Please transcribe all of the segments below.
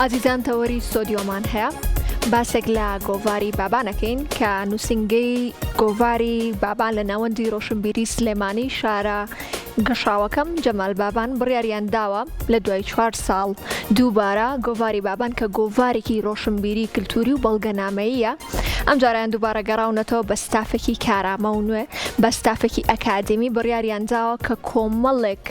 ئازیزان تەوەری سۆدیۆمان هەیە باسێک لە گۆڤاری بابانەکەین کە نووسنگەی گۆڤاری بابان لە ناوەندی ڕۆشنبیری سلێمانی شارە گەشاوەکەم جەمال بابان بڕیاریان داوە لە دوای 4 ساڵ دووبارە گۆڤاری بابان کە گۆڤارێکی ڕۆشنبیری کللتوری و بەڵگەنامەیە ئەم جاران دووبارە گەڕاونەتەوە بە ستافێکی کارامە و نوێ بە ستافێکی ئەکادمی بڕیاریان داوە کە کۆمەڵێک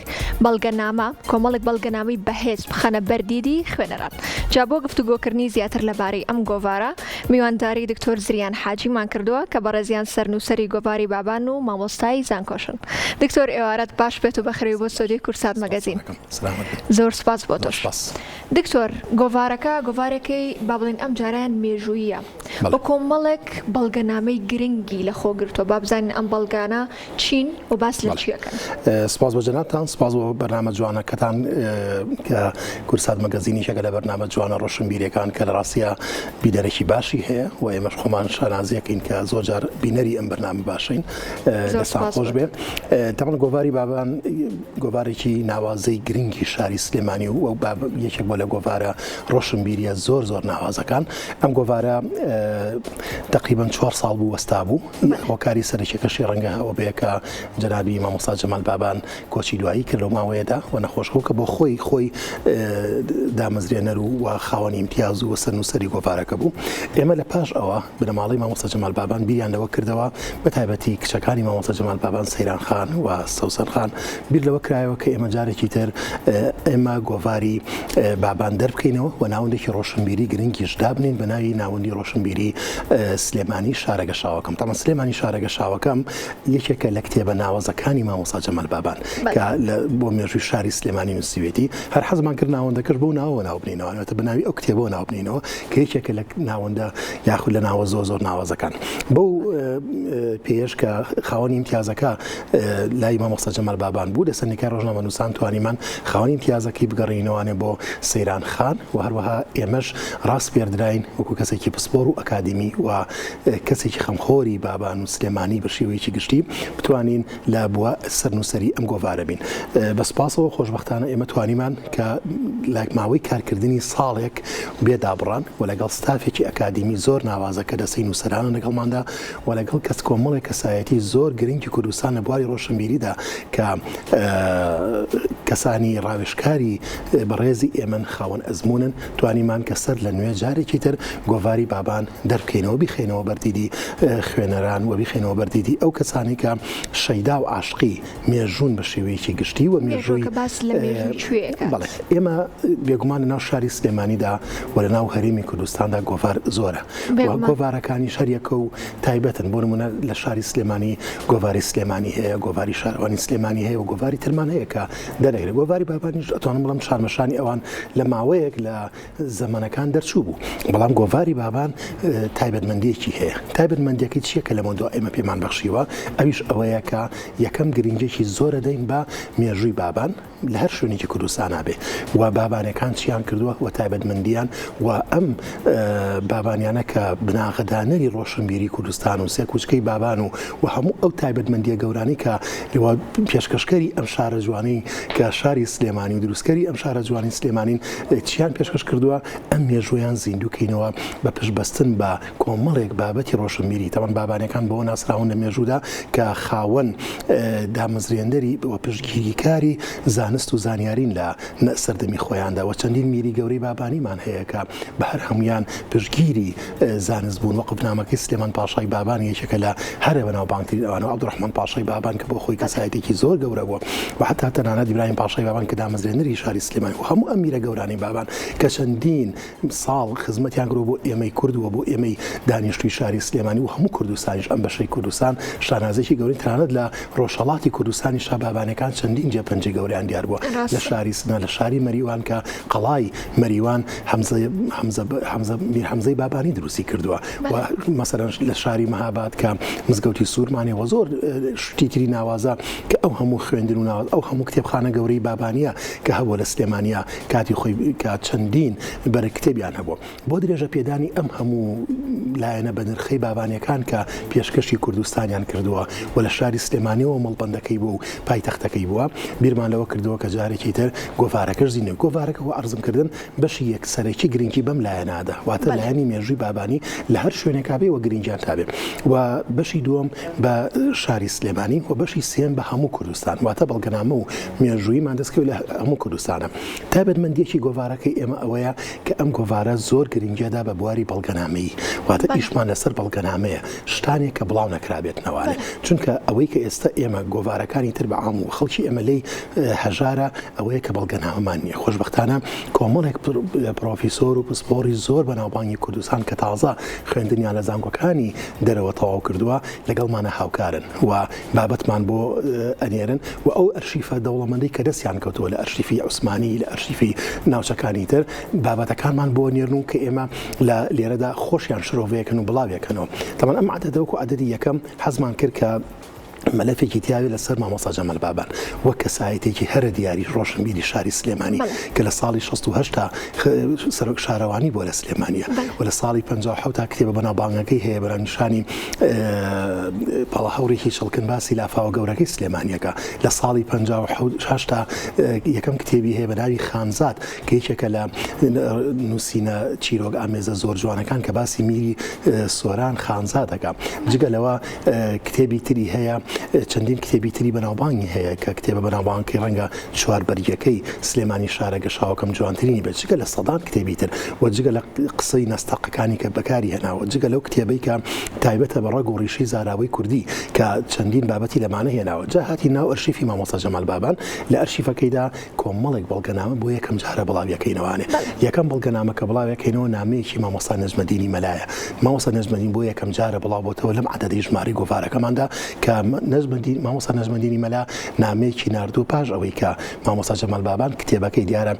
بەڵگەنامەی بەهێز بخەنە بەردیدی خوێنەران. جا بۆ گفتوگۆکردنی زیاتر لەبارەی ئەم گۆڤارە میوانداری دکتۆر زریان حاجیمان کردووە کە بەڕێزیان سەرنووسەری گۆڤاری بابان و مامۆستای زانکۆشن. دکتۆر ئێوارەت باش بێت و بەخێرەوی بۆ سۆدیۆی کورسات مەگەزین. زۆر سپاس بۆ تۆش. دکتۆر گۆڤارەکە گۆڤارێکی با بڵێن ئەم جاریان مێژوویە بە کۆمەڵێک بەڵگەنامەی گرنگی لە خۆگرتووە با بزانین ئەم بەڵگانە چین و باس لە چیەکەن. سپاس بۆ جەنابتان، سپاس بۆ بەرنامە جوانەکەتان کە کورسات مەگەزینی شەکە لە بەرنامە جوانە ڕۆشنبیریەکان کە لە ڕاستیە بینەرێکی باشی هەیە و ئێمەش خۆمان شانازیەکەین کە زۆر جار بینەری ئەم بەرنامە باشین. دەستان خۆش بێ. تەمەن گۆڤاری بابان گۆڤارێکی ناوازەی گرنگی شاری سلێمانی و یەکێک بۆ لە گۆڤارە ڕۆشنبیریە زۆر ناوازەکان. ئەم گۆڤارە تقریباً 4 ساڵ بوو وەستا بوو. هۆکاری سەرکێکەشی ڕەنگە ئەوە بێ کە جەنابی مامۆستا جەمال بابان کۆچی دوایی کرد لەو ماوەیەدا و نەخۆشخۆ کە بۆ خۆی دامەزرێنەر و خاوەنی ئیمتیاز و سەرنووسەری گۆڤارەکە بوو. ئێمە لە پاش ئەوە بنەماڵەی مامۆستا جەمال بابان بیریان لەوە کردەوە بە تایبەتی کچەکانی مامۆستا جەمال بابان سەیران خان و سەوسەن خان بیر لەوە کرایەوە کە ئێمە جارێکی تر ئێمە گۆڤاری بابان دەربکەینەوە و ناوەندێکی ڕۆشنبیری گرنگیش دابنین بە ناوی ناوەندی ڕۆشنبیری سلێمانی شارەگەشاوەکەم. تەمەن سلێمانی شارەگەشاوەکەم یەکێکە لە کتێبە ناوازەکانی مامۆستا جەمال بابان کە بۆ مێژووی شاری سلێمانی نووسیوێتی هەر حەزمان کرد ناوەندەکەش بۆ ناوە ناوبنینەوە بە ناوی ئەو کتێبەوە ناوبنینەوە کە یەکێکە لە ناوەندە یاخود لە ناوە زۆر ناوازەکان. بەو پێش کە خاوەنی ئیمتیازەکە لای مامۆستا جەمال بابان بوو لە سەرنیکای ڕۆژنامەنووسان توانیمان خاوەنی ئیمتیازەکەی بگەڕینەوەوانێ بۆ سەیران خان و هەروەها ئێمەش ڕاست پێردراین وەکو کەسێکی پسپۆر و ئەکادمی و کەسێکی خەمخۆری بابان و سلێمانی بە شێوەیەکی گشتی بتوانین لە بووە سەرنووسەری ئەم گۆڤارە بین. بەسپاسەوە خۆشبەختانە ئێمە توانیمان کە لە ماوەی کارکردنی ساڵێک بێدابڕان و لەگەڵ ستافێکی ئەکادمی زۆر ناوازە کە دەسەی نووسەرانە لەگەڵماندا و لەگەڵ کەس کۆمەڵێک کەسایەتی زۆر گرنگی کوردستان لە بواری ڕۆشنبیریدا کە کەسانی ڕاوێژکاری بەڕێزی ئێمە خاوەن ئەزمونن توانیمان کە سەر لە نوێ جارێکی تر گۆڤاری بابان دەربکەینەوە بیخێنەوە بەردیدی خوێنەران و بیخێنەوە بەردیدی ئەو کەسانی کە شەیدا و عاشقی مێژوون بە شێوەیەکی گشتی و مێژووی ئێمە بێگومان لە ناو شاری سلێمانیدا و لە ناو هەرێمی کوردستاندا گۆڤار زۆرە گۆڤارەکانی شەریەکە و تایبەتن بۆ نمونە لە شاری سلێمانی گۆڤاری سلێمانی هەیە گۆڤاری شارەوانی سلێمانی هەیە و گۆڤاری ترمان هەیە کە دەرەگرێت. گۆڤاری بابانیش ئەتوانم بڵم شارمەشانی ئەوان لە ماوەیەک لە زەمانەکان دەرچوو بوو بەڵام گۆڤاری بابان تایبەتمەندیەکی هەیە. تایبەتمەندیەکەی چیەکە لە مۆدۆ ئێمە پێمان بەخشیوە ئەویش ئەوەیە کە یەکەم گرنگێکی زۆرە دەین بە مێژووی بابان لە هەر شوێنێکی کوردستان نابێ و بابانەکان چیان کردووە و تایبەتمەندیان و ئەم بابانیانە کە بناغەدانەری ڕۆشنبیری کوردستان و سێ کوچکەی بابان و هەموو ئەو تایبەتمەندیە گەورانی کە پێشکەشکەری ئەم شارە جوانی کە شاری سلێمانی و دروستکەری ئەم شارە جوانی سلێمانین چیان پێشکەش کردووە ئەم مێژوویان زیندووکەینەوە بە پشتبەستن بە کۆمەڵێک بابەتی ڕۆشنبیری. تەمەن بابانەکان بۆ ناسراون لە مێژوودا کە خاوەن دامەزرێندەری و پشتگیریکاری زانست و زانیارین لە سەردەمی خۆیاندا و چەندین میری گەورەی بابانیمان هەیە کە بە هەر هەمویان پشتگیری زانست بوون. وەقفنامەکەی سلێمان پاشای بابان یەکێکە لە هەرە بەناوبانگترین ئەوانە عەبدوڕەحمان پاشای بابان کە بۆ خۆی کەسایەتێکی زۆر گەورە بووە و حتا تەنانەت ئیبراهیم پاشای بابان کە دامەزرێنەری شاری سلێمانی و هەموو ئەم میرە گەورانی بابان کە چەندین ساڵ خزمەتیان کردووە بۆ ئێمەی کوردووە بۆ ئێمەی دانیشتووی شاری سلێمانی و هەموو کوردستانیش ئەم بەشەی کوردستان شانازێکی گەورەی تەنانەت لە ڕۆژهەڵاتی کوردستانی شابابانەکان چەندین جێپەنجەی گەوریان دیار بووە لە شاری سنە لە شاری مەریوان کە قەڵای مەریوان حەمزەی بابانی دروستی کردووە و مەسەلەن لە شاری مەهاباد کە مزگەوتی سوورمانێ و زۆر شتی تری ناوازە کە ئەو هەموو هەموو خوێندن و ناوە ئەو هەموو کتێبخانە گەورەی بابانیە کە هەبووە لە سلێمانیا کاتی خۆی کات چەندین بەرە کتێبیان هەبوو بۆ درێژە پێدانی ئەم هەموو لایەنە بە نرخەی بابانیەکان کە پێشکەشی کوردستانیان کردووە و لە شاری سلێمانیەوە مەڵبەندەکەی بوو و پایتەختەکەی بووە بیرمان لەوە کردووە کە جارێکی تر گۆڤارەکەش زیینە گۆڤارەکەەوە ئەرزمکردن بەشی یەکسەرێکی گرنگی بەم لایەنادا واتە لایەنی مێژووی بابانی لە هەر شوێنێکا بێ وە گرنگیان تابێ و بەشی دووەم بە شاری سلێمانی و بەشی سێم بە هەموو کوردستان واتە بەڵگەنامە و مێژوویمان دەستکەوت لە هەموو کوردستانە تایبەتمەندیەکی گۆڤارەکەی ئێمە ئەوەیە کە ئەم گۆڤارە زۆر گرنگیەدا بە بواری بەڵگەنامەیی واتە ئیشمان لەسەر بەڵگەنامەیە شتانێک کە بڵاو نەکرابێتنەوە چونکە ئەوەی کە ئێستا ئێمە گۆڤارەکانی تر بە عام و خەڵکی ئێمە لێی هەژارە ئەوەیە کە بەڵگەنامەمان نییە خۆشبەختانە کۆمەڵێک پرۆفیسۆر و پسپۆری زۆر بەناوبانگی کوردستان کە تازە خوێندنیان لە زانکۆکانی دەرەوە تەواو کردووە لەگەڵمانە هاوکارن و بابەتمان بۆ ئەنێرن و ئەو ئەرشیفە دەوڵەمەندی کە دەستیان کەوتووە لە ئەرشیفی عوسمانی لە ئەرشیفی ناوچەکانی تر بابەتەکانمان بۆ نێرن کە ئێمە لە لێرەدا خۆشیان شرۆڤەیەکەن و بڵاوێکەنەوە تەمان ئەم عەدەدەوەکو عەدەدی یەکەم حەزمان کرد کە مەلەفێکی تیاوی لەسەر مامۆستا جەمەل بابان وەک کەسایەتێکی هەرە دیاری ڕۆشنبیری شاری سلێمانی کە لە ساڵی 68 سەرۆک شارەوانی بۆ لە سلێمانیە و لە ساڵی 57 تا کتێبە بەناوبانگەکەی هەیە بەرامنیشانی پەڵە هەورێکی چڵکن باسی لافاوە گەورەکەی سلێمانیەکە لە ساڵی 56 تا یەکەم کتێبی هەیە بە ناوی خانزاد کە یەکێکە لە نووسینە چیرۆک ئامێزە زۆر جوانەکان کە باسی میری سۆران خانزاد دەکات جگە لەوە کتێبی تری هەیە چەندین کتێبی تری بەناوبانگی هەیە کە کتێبە بەناوبانگی ڕەنگە چوار بەرگەکەی سلێمانی شارە گەشاوەکەم جوانترینی بێت جگە لە سەدان کتێبی تر و جگە لە قسەی نەستەقەکانی کە بەکاری هێناوە جگە لەو کتێبەی کە تایبەتە بە ڕەگ و ڕیشەی زاراوەی کوردی کە چەندین بابەتی لەمانە هێناوە جا هاتی ناو ئەرشیفی مامۆستا جەمال بابان لە ئەرشیفەکەیدا کۆمەڵێک بەڵگەنامە بۆ یەکەم جارە بڵاویەکەینەوەوانێ یەکەم بەڵگەنامە کە بڵاویەکەینەوە نامەیەکی مامۆستا نەجمەدینی مەلایە مامۆستا نەجمەدین بۆ یەکەم جارە بڵاوبۆتەوە لەم عەدەدەی ژمارەی گۆڤارەکەماندا کە مامۆستا نەجمەدینی مەلا نامەیەکی ناردوو پاش ئەوەی کە مامۆستا جەمال بابان کتێبەکەی دیارە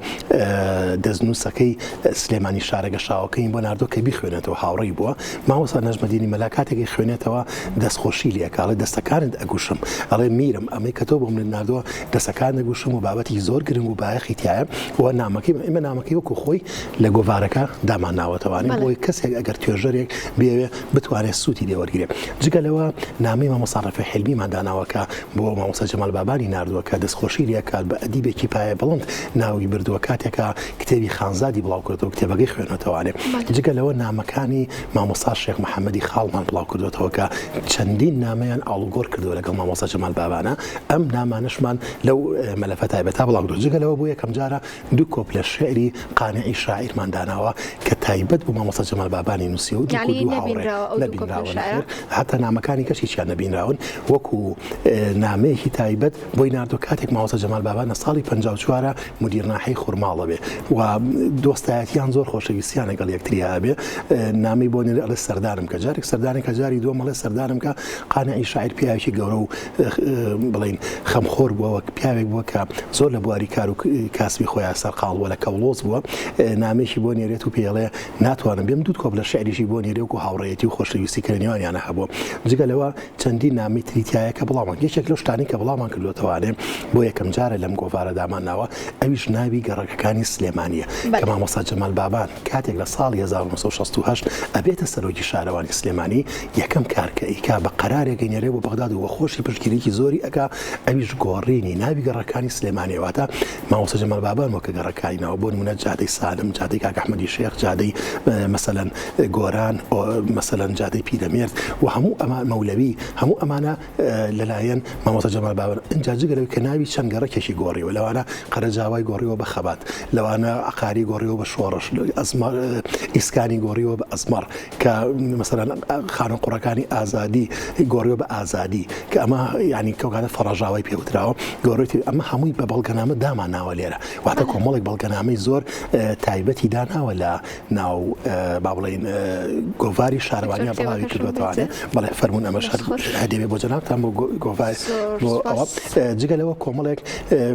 دەستنووسەکەی سلێمانی شارە گەشاوەکەی بۆ ناردۆ کە بیخوێنێتەوە هاوڕێی بووە مامۆستا نەجمەدینی مەلا کاتێکی خوێنێتەوە دەستخۆشی لێکاڵێ دەستەکانت ئەگوشم ئەڵێ میرم ئەمەی کە تۆ بۆم لە ناردووە دەستەکان دەگوشم و بابەتی زۆر گرنگ و بایەخی تایە و نامەکەی ئێمە نامەکەی وەکو خۆی لە گۆڤارەکە دامان ناوەتەوانی بۆی کەسێک ئەگەر توێژەرێک بێوێ بتوانێت سووتی لێوەرگێ جگە لەوە نامەی مامۆستا ڕەفیع حیلمیمان داناوەکە بۆ مامۆستا جەمال بابانی ناردووە کە دەستخۆشی لێکات بە ئەدیبێکی پایە بەڵند ناوی بردووە کاتێکە کتێبی خانزادی بڵاو کردەوە کتێبەکەی خوێنێتەوانێ جگە لەوە نامەکانی مامۆستا شێخ محەممەدی خاڵمان بڵاو کردوێتەوە کە چەندین نامەیان ئاڵوگۆڕ کردووە لەگەڵ مامۆستا جەمال بابانە ئەم نامانشمان لەو مەلەفە تایبەتا بڵاو کردووە جگە لەوە بۆ یەکەم جارە دوو کۆپلە شعری قانعی شاعیرمان داناوە کە تایبەت بۆ مامۆستا جەمال بابانی نووسیە و حتا نامەکانی کەشییان نەبینراون وەکو نامەیەکی تایبەت بۆی ناردۆ کاتێک مامۆستا جەمال بابان لە ساڵی 54 مدیرناحەی خورماڵە بێ و دۆستایەتیان زۆر خۆشەویستیان لەگەڵ یەکتری هەبێ نامی بۆ نێرە ئەڵێ سەردانم کە جارێک سەردانێک کە جاری دووەم مەڵێ سەردانم کە قانعی شاعیر پیاوێکی گەورە و بڵین خەمخۆر بووە پیاوێک بووە کە زۆر لە بواری کار و کاسبی خۆیان سەرقاڵوە لە کەوڵۆز بووە نامێکی بۆ نێرێت و پێڵێ ناتوانم بێم دوو کۆپلە شعریشی بۆ نێرێ وکو هاوڕێتی و خۆشەویستی کردنیوانیانە هەبووە جگە لەوە چەندین نامی تریتایە کە بڵاومان یەکێک لەو شتانی کە بڵاومان کردوێتەوانێ بۆ یەکەم جارە لەم گۆڤارە دامان ناوە ئەویش ناوی گەڕەکەکانی سلێمانیە کە مامۆستا جەمال بابان کاتێک لە ساڵی 1968 ئەبێتە سەرۆکی شارەوانی سلێمانی یەکەم کارکەیکا بە قەرارێک گەینێرێ بۆ بەغداد و خۆشی پشتگیریی زۆری ئەکا ئەویش گۆڕینی ناوی گەڕەکانی سلێمانیەوەتە مامۆستا جەمال بابان وەکە گەڕەکانی ناوە بۆ نمونە جادەی سالم جادەی کاک ئەحمەدی شێخ جادەی مەسەلەن گۆران مەسەلەن جادەی پیرەمێرد و هەموو ئەمە مەولەوی هەموو ئەمانە لەلایەن مامۆستا جەمال بابان ئەنجا جگەلەوەی کە ناوی چەند گەڕەکێکی گۆڕیوە لەوانە قەرەجاوای گۆڕیەوە بە خەبات لەوانە عقاری گۆڕیەوە بە شۆڕش ئیسکانی گۆڕیەوە بە ئەزمەر کە مەسەلەن خانە قوڕەکانی ئازادی گۆڕیەوە بە ئازادی کە ئەمە ینی کەوکانە فەڕەژاوای پێوتراوە گۆڕێتی ئەمە هەمووی بە بەڵگەنامە دامان ناوە لێرە واتە کۆمەڵێک بەڵگەنامەی زۆر تایبەتی داناوە لە ناو با بڵێن گۆڤاری شارەوانیە بڵاوی کردوێتوانێ بەڵێ فەرموون ئەمەش هەدێوێ بۆ جەناب کاتان بۆ گۆڤای بۆ ئەوە جگە لەوە کۆمەڵێک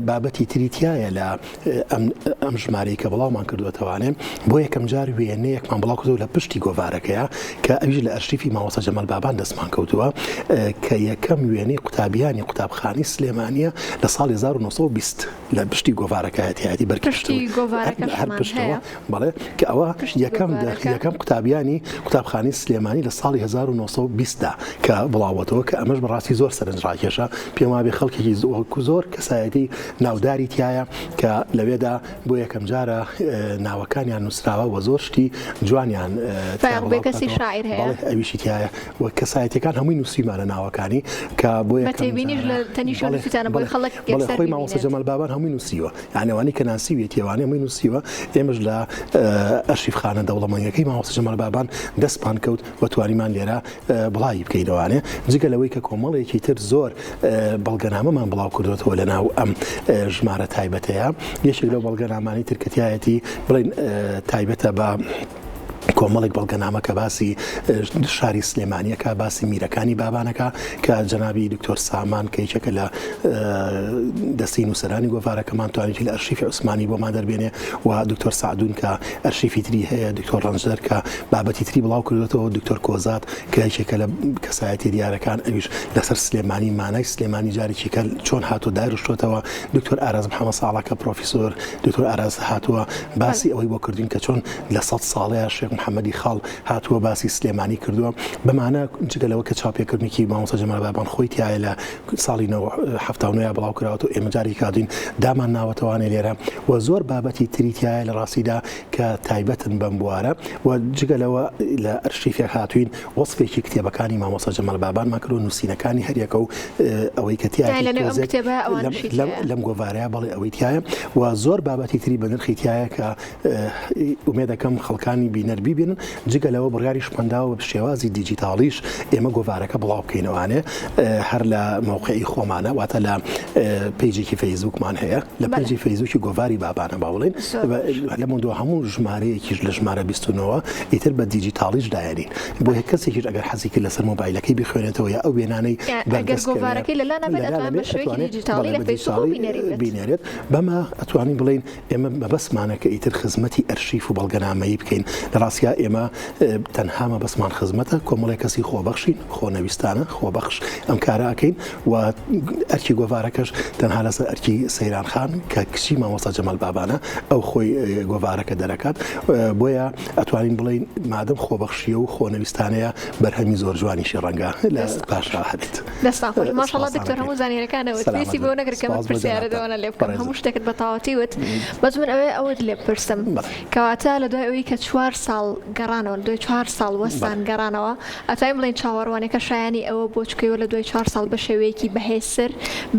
بابەتی تریتایە لە ئەم ژمارەی کە بڵاومان کردوێتەوانێ بۆ یەکەم جار وێنەیەکمان بڵاو کردو لە پشتی گۆڤارەکەیە کە ئەویش لە ئەرشیفی مامۆستا جەمال بابان دەستمان کەوتووە کە یەکەم وێنەی قوتابیانی قوتابخانەی سلێمانیە لە ساڵی 1920 لە پشتی گۆڤارەکەیەتی بەرپشتی گۆڤارەکەشمان بەڵێ کە ئەوە یەکەم قوتابیانی قوتابخانەی سلێمانی لە ساڵی 1920دا کە بڵاوەتەوە کە ئەمەش بەڕاستی زۆر سەرنجڕاکێشە پێم وابێ خەڵکێکی زۆر کەسایەتی ناوداری تایە کە لەوێدا بۆ یەکەم جارە ناوەکانیان نووسراوە و زۆر شتی جوانیان کەسی شاعیر هەیە ئەویشی تایە و کەسایەتەکان هەمووی نووسیمانە ناوەکانی کە بۆ خۆی مامۆستا جەمال بابان هەمووی نووسیوە یانەوانی کە ناسیوێتیوانێ هەمووی نووسیوە ئێمەش لە ئەرشیفخانە دەوڵەمەندیەکەی مامۆستا جەمال بابان دەستمان کەوت و توانیمان لێرە بڵاوی بکەینەوانێ جگە لەوەی کە کۆمەڵێکی تر زۆر بەڵگەنامەمان بڵاو کردوێتەوە لە ناو ئەم ژمارە تایبەتەیە یەکێک لەو بەڵگەنامانی ترکەتایەتی بڵێن تایبەتە بە کۆمەڵێک بەڵگەنامە کە باسی شاری سلێمانیەکە باسی میرەکانی بابانەکە کە جەنابی دکتۆر سامان کە یەکێکە لە دەستەی نووسەرانی گۆڤارەکەمان توانێتی لە ئەرشیفی عوسمانی بۆمان دەربێنێ و دکتۆر سعدون کە ئەرشیفی تری هەیە دکتۆر ڕەنجەر کە بابەتی تری بڵاو کردوێتەوە دکتۆر کۆزات کە یەکێکە لە کەسایەتی دیارەکان ئەویش لەسەر سلێمانی مانای سلێمانی جارێکی کە چۆن هاتووە دایڕشتوێتەوە دکتۆر ئاراز محەممەد ساڵاکە پرۆفیسۆر دکتۆر ئاراز هاتووە باسی ئەوەی بۆ کردین کە چۆن لە 100 ساڵەیە شێخ محەممەدی خاڵ هاتووە باسی سلێمانی کردووە بەمانە جگەلەوە کە چاپێکردنێکی مامۆستا جەمال بابان خۆی تایە لە ساڵی 1970 بڵاو کراوەوە ئێمە جاری کاتین دامان ناوەتەوانێ لێرە و زۆر بابەتی تریتایە لە ڕاستیدا کە تایبەتن بەم بوارە و جگەلەوە لە ئەرشیفێک هاتوین وەسفێکی کتێبەکانی مامۆستا جەمال بابانمان کرد و نووسینەکانی هەریەکە و ئەوەی کە لەم گۆڤارەیە بەڵێ ئەوەی تایە و زۆر بابەتی تری بە نرخی تایە کە ئومێ دەکەم خەڵکانی بینەر ببینن جگەلەوە بڕیاریش پنداوە بە شێوازی دیجیتاڵیش ئێمە گۆڤارەکە بڵاو بکەینەوانێ هەر لە موقعی خۆمانە واتە لە پیجێکی فەیسبووکمان هەیە لە پیجی فەیسبووکی گۆڤاری بابانە باوڵین لەمە دو هەموو ژمارەیەکیش لە ژمارە 29 ئیتر بە دیجیتاڵیش دایەنین بۆ هیچ کەسێکیش ئەگەر حەزیکە لەسەر مۆبایلەکەی بخوێنێتەوە یا ئەو وێنانەی بینێرێت بەمە ئەتوانین بڵین ئێمە بەبەسمانە کە ئیتر خزمەتی ئەرشیف و بەڵگەنامەیی بکەین لە ڕاستیا ئێمە تەنهامە بەسمان خزمەتە کۆمەڵێک کەسی خۆبەخشین خۆنەویستانە خۆبەخش ئەم کارەکەین و ئەرکی گۆڤارەکەش تەنها لەسەر ئەرکی سەیران خان کە کچی مامۆستا جەمال بابانە ئەو خۆی گۆڤارەکە دەرەکات بۆیە ئەتوانین بڵین مادەم خۆبەخشیە و خۆنەویستانەیە بەرهەمی زۆر جوانیشی ڕەنگە لە پاشا هەبێت ماشەڵڵا دکتۆر هەموو زانیەکانەوە ویسی بۆ نەگرکەم پرسیارەدەوەنە لێ بکەم هەموو شتێکت بە تاواتی وت بەس من ئەوەت لێ پرسم کەواتە لە دوای ئەوەی کە 4 ساڵ گەڕانەوە دوای 4 ساڵ وەستان گەڕانەوە ئەتوانین بڵین چاوەڕوانێکە شایانی ئەوە بۆ چکەوە لە دوای 4 ساڵ بە شێوەیەکی بەهێزتر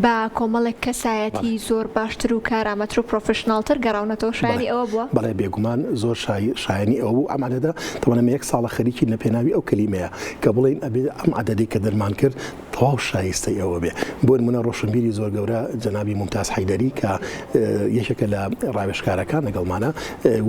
بە کۆمەڵێک کەسایەتی زۆر باشتر و کارامەتر و پرۆفشناڵتر گەڕاونەتەوە شایانی ئەوە بووە بەڵێ بێگومان زۆر شایانی ئەوە بوو ئەمانەدا تەوانەمە 1 ساڵە خەریکی لە پێناوی ئەو کەلیمەیە کە بڵین ئەبێ ئەم عەدەدەی کە دەرمان کرد تەواو شایستەی ئەوە بێ بۆ نمونە ڕۆشنبیری زۆر گەورە جەنابی ممتاز حەیدەری کە یەکێکە لە ڕاوێژکارەکان لەگەڵمانە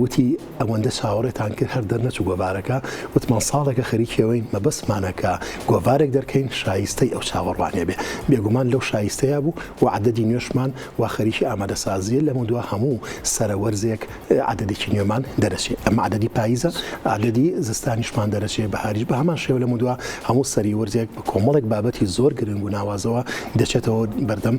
وتی ئەوەندە چاوەڕێتان کرد هەر دەرنەچوو گۆڤارەکە وتمان ساڵێکە خەریکەوەین مەبەسمانەکە گۆڤارێک دەرکەین شایستەی ئەو چاوەڕوانێ بێ بێگومان لەو شایستەیە بوو و عەدەدی نوێشمان و خەریکی ئامادەسازیە لەمە دووە هەموو سەرەوەرزێک عەدەدێکی نوێمان دەرەچێت ئەمە عەدەدی پاییزە عەدەدی زستانیشمان دەرەچێت بەهاریش بە هەمان شێوە لەمە دووە هەموو سەری وەرزێک بە کۆمەڵێک بابەتی زۆر گرنگ و ناوازەوە دەچێتەوە بەردەم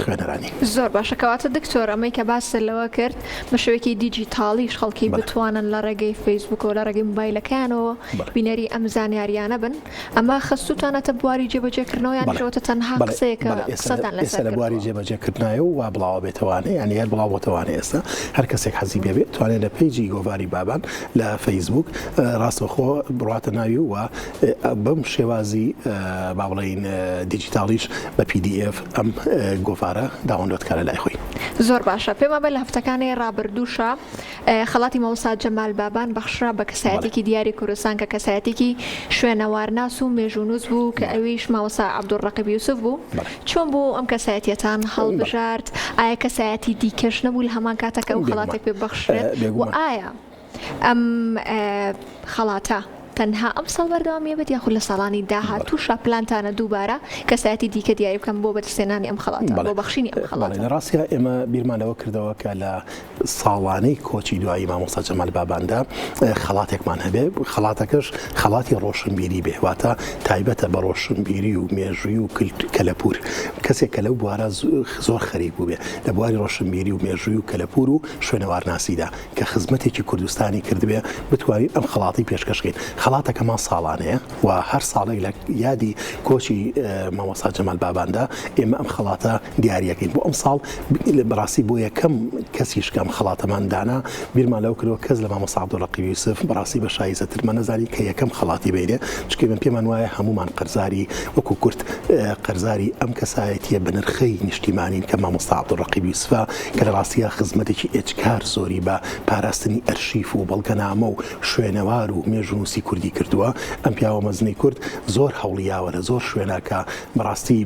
خوێنەرانی زۆر باشە کەواتە دکتۆر ئەمەی کە باس لەوە کرد بە شێوەیەکی دیجیتاڵیش خەڵکی بتوانن لە ڕێگەی فەیسبووک و لە ڕێگەی موبایلەکانەوە بینەری ئەم زانیاریانە بن ئەمە خەستوتانەتە بواری جێبەجێکردنەوە یان شەوەتە تەنها قسەیەکە قسەتان لەسەر بواری جێبەجێکردنایە و وا بڵاو بێتوانێ یان یان بڵاو بۆتەوانێ ئێستا هەر کەسێک حەزی بێت توانێت لە پیجی گۆڤاری بابان لە فەیسبووک ڕاستەخۆ بڕاتە ناوی و بەم شێوازی با بڵین دیجیتاڵیش بە PDF ئەم گۆڤارە داوەندۆتکارە لای خۆی زۆر باشە پێما بە لە هەفتەکانی ڕابردووشە خەڵاتی مامۆستا جەمال بابان بەخشرا بە کەسایەتێکی دیاری کوردستان کە کەسایەتێکی شوێنەوارناس و مێژونووس بوو کە ئەویش مامۆستا عەبدوڕەقیب یوسف بوو چۆن بوو ئەم کەسایەتیەتان هەڵبژارد ئایا کەسایەتی دیکەش نەبوو لە هەمان کاتەکە ئەو خەڵاتێک پێ بەخشرێت و ئایا ئەم خەڵاتە تەنها ئەم ساڵ بەردەوامیە بێت یاخود لە ساڵانی داهاتووشە پلانتانە دووبارە کەسایەتی دیکە دیاری بکەن بۆ بەدەستێنانی ئەم خەڵاتە بۆ بەخشینی ئەم خەڵاتە؟ لە ڕاستیە ئێمە بیرمانەوە کردەوە کە لە ساڵانەی کۆچی دوایی مامۆستا جەمال باباندا خەڵاتێکمان هەبێ، خەڵاتەکەش خەڵاتی ڕۆشنبیری بێ، واتە تایبەتە بە ڕۆشنبیری و مێژووی و کەلەپور. کەسێک کە لەو بوارە زۆر خەریک بوو بێ لە بواری ڕۆشنبیری و مێژووی و کەلەپور و شوێنەوارناسیدا کە خزمەتێکی کوردستانی کردبێ بتوانین ئەم خەڵاتی پێشکەشکەین. خەڵاتەکەمان ساڵانەیە و هەر ساڵێک لە یادی کۆچی مامۆستا جەمال باباندا ئێمە ئەم خەڵاتە دیاریەکەین. بۆ ئەم ساڵ بەڕاستی بۆ یەکەم کەسیش کەم خەڵاتەمان دانا بیرمان لەو کردەوە کەس لە مامۆستا عەبدوڵڕەقیب یوسف بەڕاستی بە شایستەتر مەنەزانی کە یەکەم خەڵاتی بینێ، چونکە من پێمان وایە هەمومان قەرزاری وەکو کورد قەرزاری ئەم کەسایەتیە بە نرخەی نیشتیمانین کە مامۆستا عەبدوڵڕەقیب یوسفە کە لە ڕاستیە خزمەتێکی ئێجکار زۆری بە پاراستنی ئەرشیف و بەڵگەنامە و شوێنەوار و مێژونووسی کوردی کردووە. ئەم پیاوە مەزنەی کورد زۆر هەوڵیاوە لە زۆر شوێنەکە بەڕاستی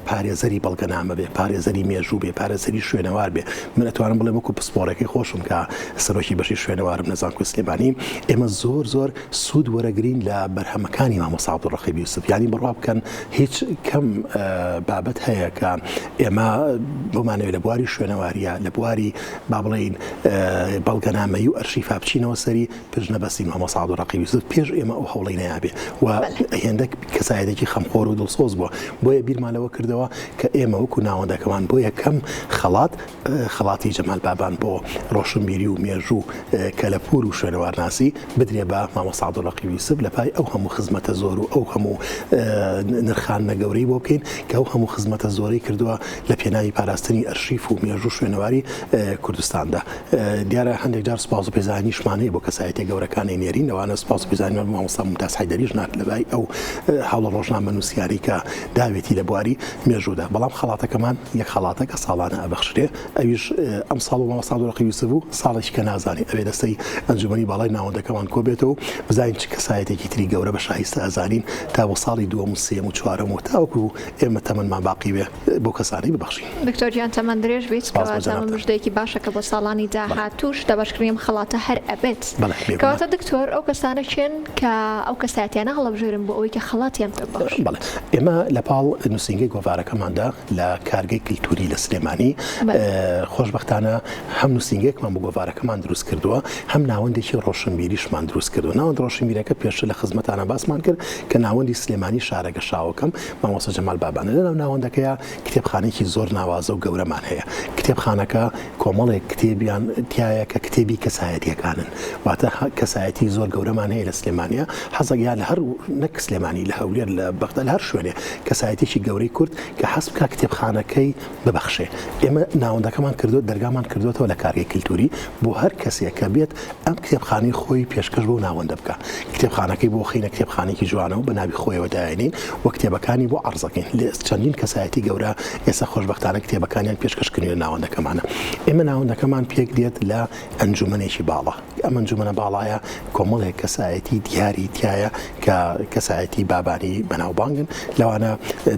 پارێزەری بەڵگەنامە بێ، پارێزەری مێژوو بێ، پارێزەری شوێنەوار بێ. من ئەتوانم بڵێم وەکو پسپۆڕێکی خۆشم کە سەرۆکی بەشی شوێنەوارم نەزان کوێ سلێمانی، ئێمە زۆر سوود وەرەگرین لە بەرهەمەکانی مامۆستا عەبدوڵڕەقیب یوسف. یعنی بڕوا بکەن هیچ کەم بابەت هەیە کە ئێمە بمانەوێت لە بواری شوێنەواریە لە بواری با بڵێین بەڵگەنامەیی و ئەرشیفا بچینەوە سەری پژنەبەستی مامۆستا عەبدوڵڕەقیب یوسف پێش ئێمە ئەو هەوڵەی نەیابێ و هێندە کەسایەتێکی خەمخۆر و دڵسۆز بووە. بۆیە بیرمانەوە کردەوە کە ئێمە وەکو ناوەندەکەمان بۆ یەکەم خەڵاتی جەمال بابان بۆ ڕۆشنبیری و مێژوو کەلەپور و شوێنەوارناسی بدرێ بە مامۆستا عەبدوڵڕەقیب یوسف لەپای ئەو هەموو خزمەتە زۆر و ئەو هەموو نرخانە گەورەی بۆ بکەین کە ئەو هەموو خزمەتە زۆرەی کردووە لە پێناوی پاراستنی ئەرشیف و مێژوو شوێنەواری کوردستاندا. دیارە هەندێک جار سپاس و پێزانیشمانەیە بۆ کەسایەتی گەورەکانی نێرین، ئەوانە سپاس و پێزانیمان مامۆستا مومتاز حەیدەریش نات لەبای ئەو هەوڵە ڕۆژنامە نووسیاری کە داوێتی لە بواری مێژوودا. بەڵام خەڵاتەکەمان یەک خەڵاتە کە ساڵانە ئەبەخشرێ، ئەویش ئەم ساڵ و مامۆستا عەبدوڵڕەقیب یوسف و ساڵێکی کە نازانێ ئەوێ دەستەی ئەنجومەنی باڵای ناوەندەکەمان کۆبێتەوە بزانین چ کەسایەتێکی تری گەورە بە شایستە ئەزانین تا بۆ ساڵی دووەم و سێم و چوارەم و تاوەکو ئێمە تەمەنمان باقی بێ بۆ کەسانی ببەخشین. دکتۆر گیان تەمەن درێژ بیت کەواتە مژدەیەکی باشە کە بۆ ساڵانی داهاتووش دەباشکردنیم خەڵاتە هەر ئەبێت. کەواتە دکتۆر ئەو کەسانە چێن کە ئەو کەسایەتیانە هەڵەبژێرن بۆ ئەوەی کە خەڵاتیان پێ بەخشن؟ بەڵێ ئێمە لە پاڵ نووسینگەی گۆڤارەکەماندا لە کارگەی کلتوری لە سلێمانی خۆشبەختانە هەم نووسینگەیەکمان بۆ گۆڤارەکەمان دروست کردووە، هەم ناوەندێکی ڕۆشنبیریشمان دروست کردووە. ناوەند ڕۆشنبیرەکە پێشتر لە خزمەتانە باسمان کرد کە ناوەندی سلێمانی شارەگە شاوەکەم مامۆستا جەمال بابانە. لەناو ناوەندەکەیە کتێبخانەیەکی زۆر ناوازە و گەورەمان هەیە. کتێبخانەکە کۆمەڵێک کتێبیان تایە کە کتێبی کەسایەتیەکانن، واتە کەسایەتی زۆر گەورەمان هەیە لە سلێمانیە. حەزەکیان لە هەر نەک سلێمانی لە هەولێر لە بەغدا لە هەر شوێنێ کەسایەتێکی گەورەی کورد کە حەز بکە کتێبخانەکەی ببەخشێ. ئێمە ناوەندەکەمان کردو دەرگامان کردوێتەوە لە کارگەی کلتوری بۆ هەر کەسێک کە بێت ئەم کتێبخانەی خۆی پێشکەش بۆ ناوەندە بکە، کتێبخانەکەی بۆ خینە کتێبخانێکی جوانەوە بە ناوی خۆیەوە داێنین و کتێبەکانی بۆ عەرزەکەین. لە چەندین کەسایەتی گەورە ئێستا خۆشبەختانە کتێبەکانیان پێشکەشکردن لە ناوەندەکەمانە. ئێمە ناوەندەکەمان پێک دێت لە ئەنجومەنێکی باڵا. ئەم ئەنجومەنە باڵایە کۆمەڵێک کەسایەتی دیاری تایە کە کەسایەتی بابانی بەناوبانگن. لەوانە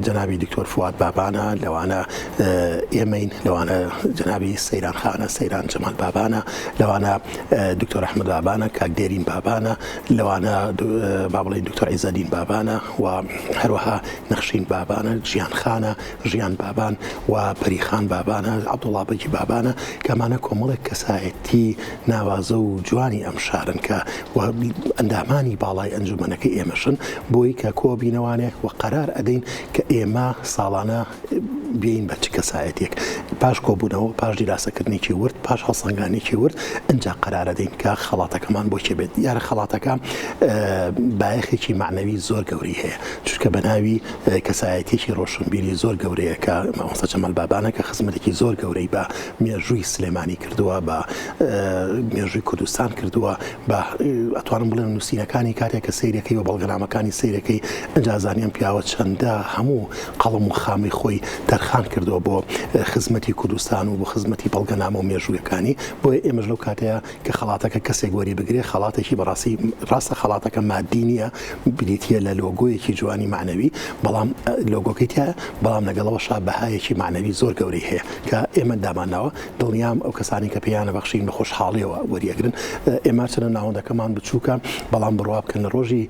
جەنابی دکتۆر فواد بابانە، لەوانە ئێمەین، لەوانە جەنابی سەیران خانە سەیران جەمال بابانە، لەوانە دکتۆر ئەحمەد بابانە، کاک دێرین بابانە، لەوانە با بڵێین دکتۆر عیزەدین بابانە و هەروەها نەخشین بابانە، ژیان خانە ژیان بابان و پەریخان بابانە، عەبدوڵڵا بەگی بابانە کەمانە کۆمەڵێک کەسایەتی ناوازە و جوانی ئەم شارن کە ئەندامانی باڵای ئەنجومەنەکەی ئێمەشن بۆی کە کۆبینەوانێ و قەرار ئەدەین کە ئێمە ساڵانە بین بە چ کەسایەتێک پاش کۆبوونەوە پاش دیراسەکردنێکی ورد پاش هەڵسەنگانێکی ورد ئەنجا قەرارە دەین کە خەڵاتەکەمان بۆ چێ بێت. یارە خەڵاتەکە بایەخێکی معنەوی زۆر گەورەی هەیە چونکە بە ناوی کەسایەتێکی ڕۆشنبیری زۆر گەورەیە کە مامۆستا جەمال بابانە کە خزمەتێکی زۆر گەورەی بە مێژووی سلێمانی کردووە، بە مێژووی کوردستان کردووە، بە ئەتوانم بڵێن نووسینەکانی کاتێک کە سەیرەکەی و بەڵگەنامەکانی سەیرەکەی ئەنجازانیان پیاوە چەندە هەموو قەڵم و خامی خۆی تەرخان کردەوە بۆ خزمەتی کوردستان و بۆ خزمەتی بەڵگەنامە و مێژوویەکانی بۆیە ئێمەش لەو کاتەیە کە خەڵاتەکە کەسێک وەری بگرێ خەڵاتێکی بەڕاستی ڕاستە خەڵاتەکە مادی نییە بریتە لە لۆگۆیەکی جوانی معنەوی بەڵام لۆگۆکەی تایە بەڵام لەگەڵەوە بەهایەکی معنەوی زۆر گەورەی هەیە کە ئێمە دامانەوە دڵنیام ئەو کەسانی کە پێیانە بەخشین بە خۆشحاڵیەوە وەریەگرن ئێمە چەنە ناوەندەکەمان بچووکە بەڵام بڕوا بکەن لە ڕۆژی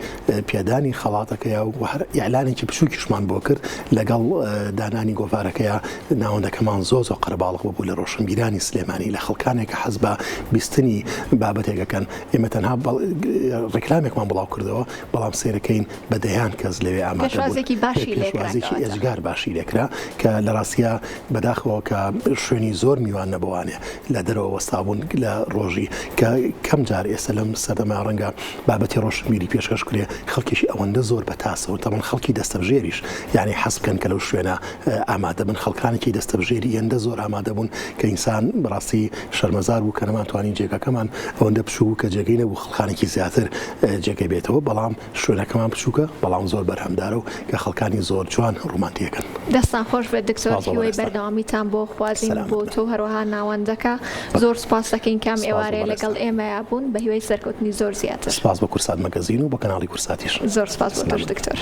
پێدانی خەڵاتەکەیە و هەر ئیعلانێکی بچووکیشمان بۆ کرد لەگەڵ دانانی گۆڤارەکەیە ناوەندەکەمان زۆر قەرەباڵغ بوو لە ڕۆشنبیرانی سلێمانی لە خەڵکانێکە حەز بە بیستنی بابەتێکەکەن ئێمە تەنها ڕێکلامێکمان بڵاو کردەوە بەڵام سێرەکەین بەدەیان کەس لەوێ ئامادەی باشی ئێجگار باشی لێکرا کە لە ڕاستیە بەداخەوە کە شوێنی زۆر میوان نەبووانێ لە دەرەوە وەستابوون لە ڕۆژی کە کەم جار ئێستا لەم سەردەما ڕەنگە بابەتی ڕۆشنبیری پێشکەش کرێ خەڵکیشی ئەوەندە زۆر بەتاسەوە تەمەن خەڵکی دەستەبژێریش یعنی حەز بکەن کە لەو شوێنە ئامادە بن خەڵکانێکی دەستەبژێری هێندە زۆر ئامادە بوون کە ئینسان بەڕاستی شەرمەزار بوو کە نەماتوانین جێگەکەمان ئەوەندە بچوو کە جێگەی نەبوو خەڵکانێکی زیاتر جێگەی بێتەوە بەڵام شوێنەکەمان بچووکە بەڵام زۆر بەرهەمدارە و کە خەڵکانی زۆر جوان ڕومانتیەکەن دەستان خۆش بێت دکتۆر هیوای بەردەوامیتان بۆ خوازین بۆ تۆ هەروەها ناوەندەکە زۆر سپاس دەکەین کام ئێوارەیە لەگەڵ ئێمەیە بوون بە هیوای سەرکەوتنی زۆر زیاتر سپاس بە کورسات مەگەزین و بە کەناڵی کورساتیش زۆر سپاس بۆ تۆش دکتۆر